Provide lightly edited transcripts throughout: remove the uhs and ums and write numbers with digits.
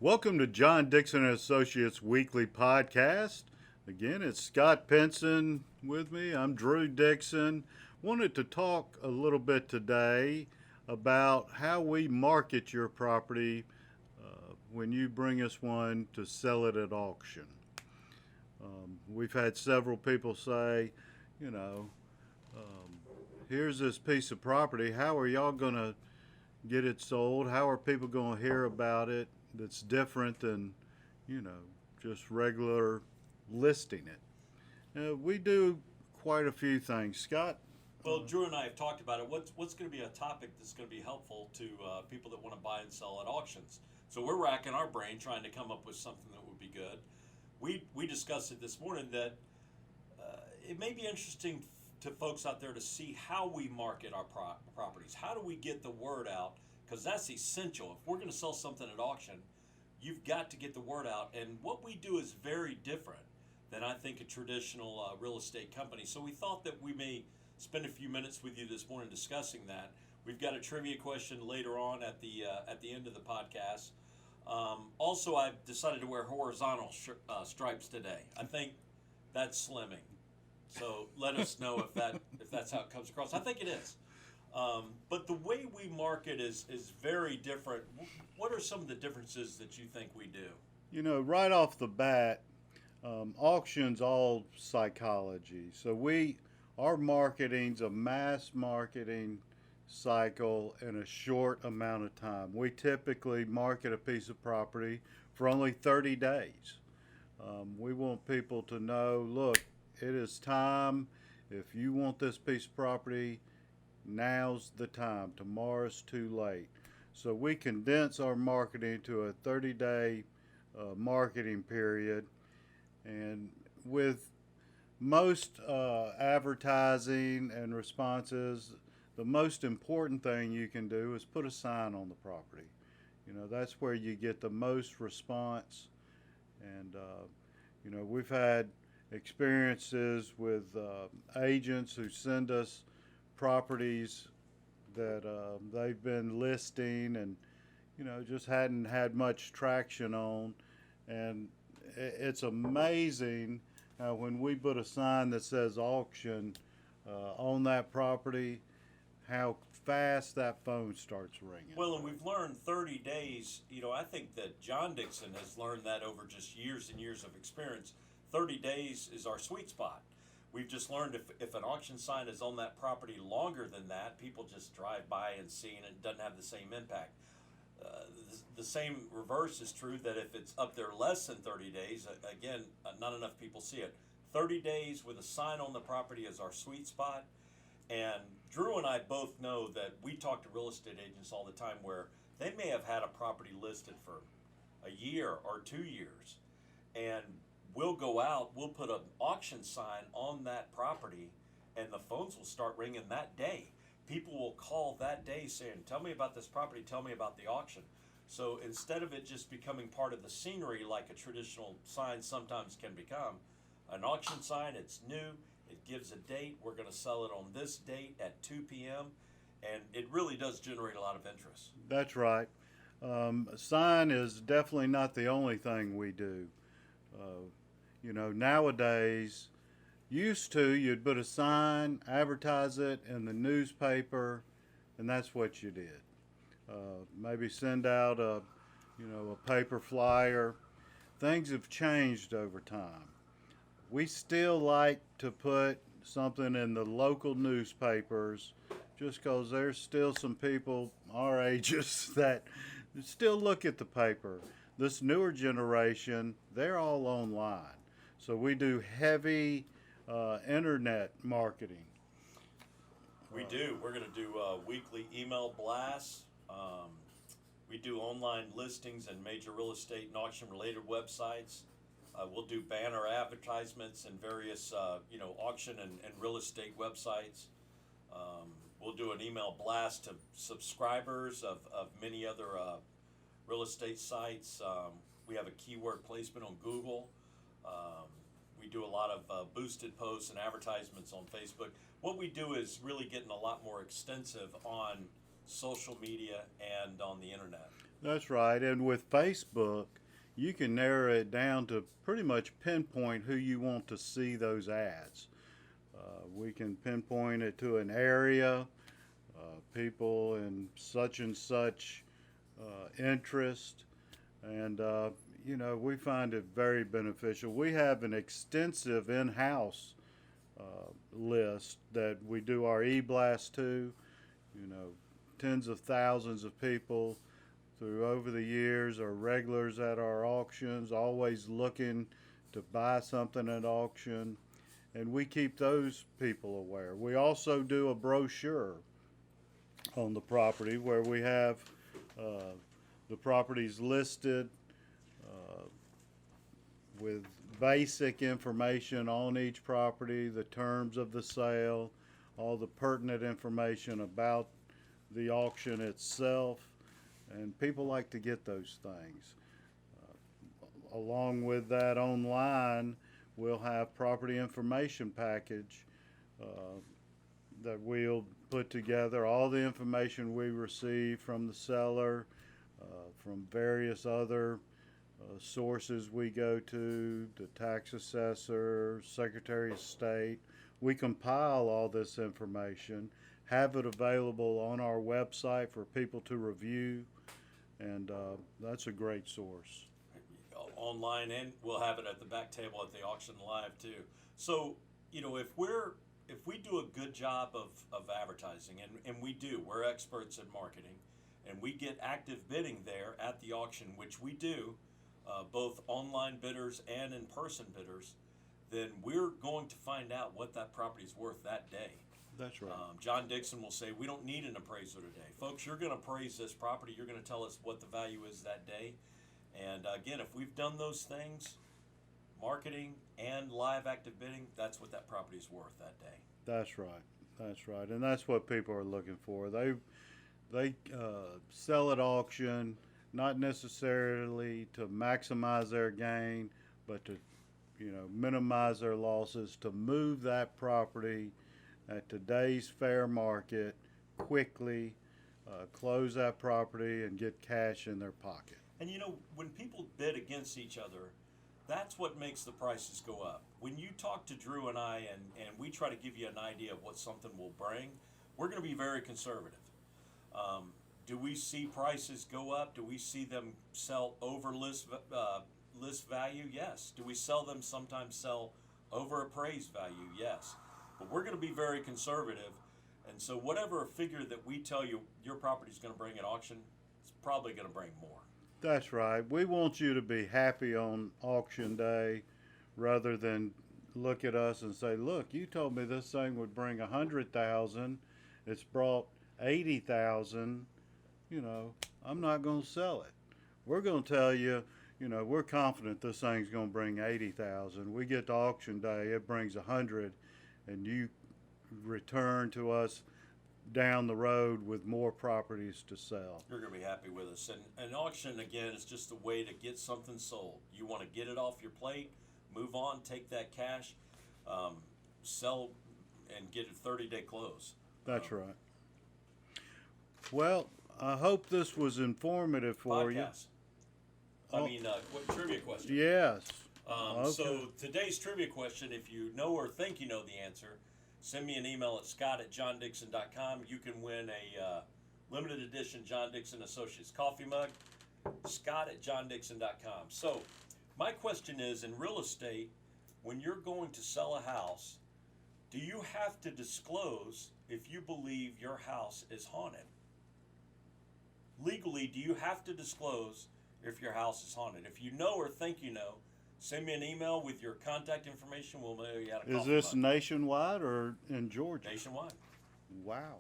Welcome to John Dixon and Associates Weekly Podcast. Again, it's Scott Pinson with me. I'm Drew Dixon. Wanted to talk a little bit today about how we market your property when you bring us one to sell it at auction. We've had several people say, you know, um, here's this piece of property. How are y'all going to get it sold? How are people going to hear about it that's different than, you know, just regular listing it? We do quite a few things. Scott? Well, Drew and I have talked about it. What's going to be a topic that's going to be helpful to people that want to buy and sell at auctions? So we're racking our brain trying to come up with something that would be good. We discussed it this morning that it may be interesting to folks out there to see how we market our properties. How do we get the word out? Because that's essential. If we're going to sell something at auction, you've got to get the word out. And what we do is very different than I think a traditional real estate company. So we thought that we may spend a few minutes with you this morning discussing that. We've got a trivia question later on at the end of the podcast. Also, I've decided to wear horizontal stripes today. I think that's slimming. So let us know if that's how it comes across. I think it is. But the way we market is very different. What are some of the differences that you think we do? You know, right off the bat, auctions all psychology. So our marketing's a mass marketing cycle in a short amount of time. We typically market a piece of property for only 30 days. We want people to know, look, it is time. If you want this piece of property, now's the time. Tomorrow's too late. So we condense our marketing to a 30-day marketing period. And with most advertising and responses, the most important thing you can do is put a sign on the property. You know, that's where you get the most response. And, we've had experiences with agents who send us properties that they've been listing and, just hadn't had much traction on. And it's amazing how when we put a sign that says auction on that property, how fast that phone starts ringing. Well, and we've learned 30 days. I think that John Dixon has learned that over just years and years of experience. 30 days is our sweet spot. We've just learned if an auction sign is on that property longer than that, people just drive by and see, and it doesn't have the same impact. The same reverse is true, that if it's up there less than 30 days, again, not enough people see it. 30 days with a sign on the property is our sweet spot. And Drew and I both know that we talk to real estate agents all the time where they may have had a property listed for a year or 2 years. And we'll go out, we'll put an auction sign on that property, and the phones will start ringing that day. People will call that day saying, tell me about this property, tell me about the auction. So instead of it just becoming part of the scenery like a traditional sign sometimes can become, an auction sign, it's new, it gives a date, we're going to sell it on this date at 2 p.m., and it really does generate a lot of interest. That's right. A sign is definitely not the only thing we do. Nowadays, you'd put a sign, advertise it in the newspaper, and that's what you did. Maybe send out a paper flyer. Things have changed over time. We still like to put something in the local newspapers just because there's still some people our ages that still look at the paper. This newer generation, they're all online. So we do heavy internet marketing. We do. We're going to do weekly email blasts. We do online listings and major real estate and auction related websites. We'll do banner advertisements in various, auction and real estate websites. We'll do an email blast to subscribers of many other real estate sites. We have a keyword placement on Google. We do a lot of boosted posts and advertisements on Facebook. What we do is really getting a lot more extensive on social media and on the internet. That's right. And with Facebook, you can narrow it down to pretty much pinpoint who you want to see those ads. We can pinpoint it to an area, people in such and such interest, and we find it very beneficial. We have an extensive in-house list that we do our e-blast to. Tens of thousands of people through over the years are regulars at our auctions, always looking to buy something at auction, and we keep those people aware. We also do a brochure on the property where we have the properties listed with basic information on each property, the terms of the sale, all the pertinent information about the auction itself, and people like to get those things. Along with that, online, we'll have property information package that we'll put together, all the information we receive from the seller, from various other sources we go to, the tax assessor, Secretary of State. We compile all this information, have it available on our website for people to review, and that's a great source. Online, and we'll have it at the back table at the auction live too. So, if we do a good job of advertising, and we do, we're experts in marketing, and we get active bidding there at the auction, which we do, both online bidders and in-person bidders, then we're going to find out what that property's worth that day. That's right. John Dixon will say, we don't need an appraiser today. Folks, you're going to appraise this property. You're going to tell us what the value is that day. And again, if we've done those things, marketing and live active bidding, that's what that property's worth that day. That's right. That's right. And that's what people are looking for. They sell at auction, not necessarily to maximize their gain, but to minimize their losses, to move that property at today's fair market quickly, close that property and get cash in their pocket. And when people bid against each other, that's what makes the prices go up. When you talk to Drew and I, and we try to give you an idea of what something will bring, we're going to be very conservative. Do we see prices go up? Do we see them sell over list value? Yes. Do we sometimes sell over appraised value? Yes. But we're going to be very conservative, and so whatever figure that we tell you your property is going to bring at auction, it's probably going to bring more. That's right. We want you to be happy on auction day rather than look at us and say, look, you told me this thing would bring 100,000. It's brought 80,000. I'm not going to sell it. We're going to tell you, we're confident this thing's going to bring 80,000. We get to auction day, it brings 100, and you return to us down the road with more properties to sell. You're going to be happy with us. And an auction, again, is just a way to get something sold. You want to get it off your plate, move on, take that cash, sell, and get a 30-day close. That's right. Well, I hope this was informative for Podcast. Trivia question. Yes. Okay. So today's trivia question, if you know or think you know the answer, send me an email at scott@johndixon.com. You can win a limited edition John Dixon Associates coffee mug, scott@johndixon.com. So my question is, in real estate, when you're going to sell a house, do you have to disclose if you believe your house is haunted? Legally, do you have to disclose if your house is haunted? If you know or think you know, send me an email with your contact information. We'll mail you out a coffee Is this mug. nationwide or in Georgia? Nationwide. Wow.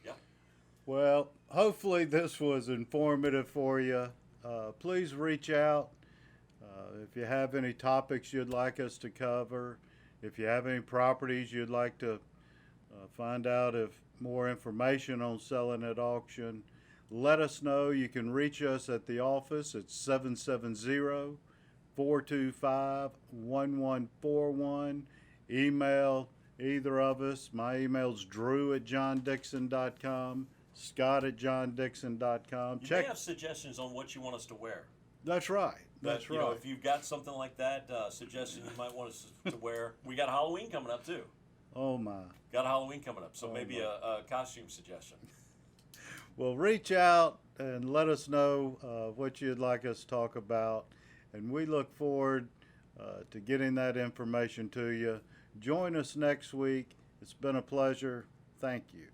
Yep. Well, hopefully this was informative for you. Please reach out if you have any topics you'd like us to cover. If you have any properties you'd like to find out if more information on selling at auction, let us know. You can reach us at the office at 770-425-1141. Email either of us. My email's drew@johndixon.com. Scott@johndixon.com. You may have suggestions on what you want us to wear. That's right. That's But, right. You know, if you've got something like that, suggestion you might want us to wear. We got Halloween coming up too. Oh my. Got Halloween coming up, so Oh, maybe my. a costume suggestion. Well, reach out and let us know what you'd like us to talk about, and we look forward to getting that information to you. Join us next week. It's been a pleasure. Thank you.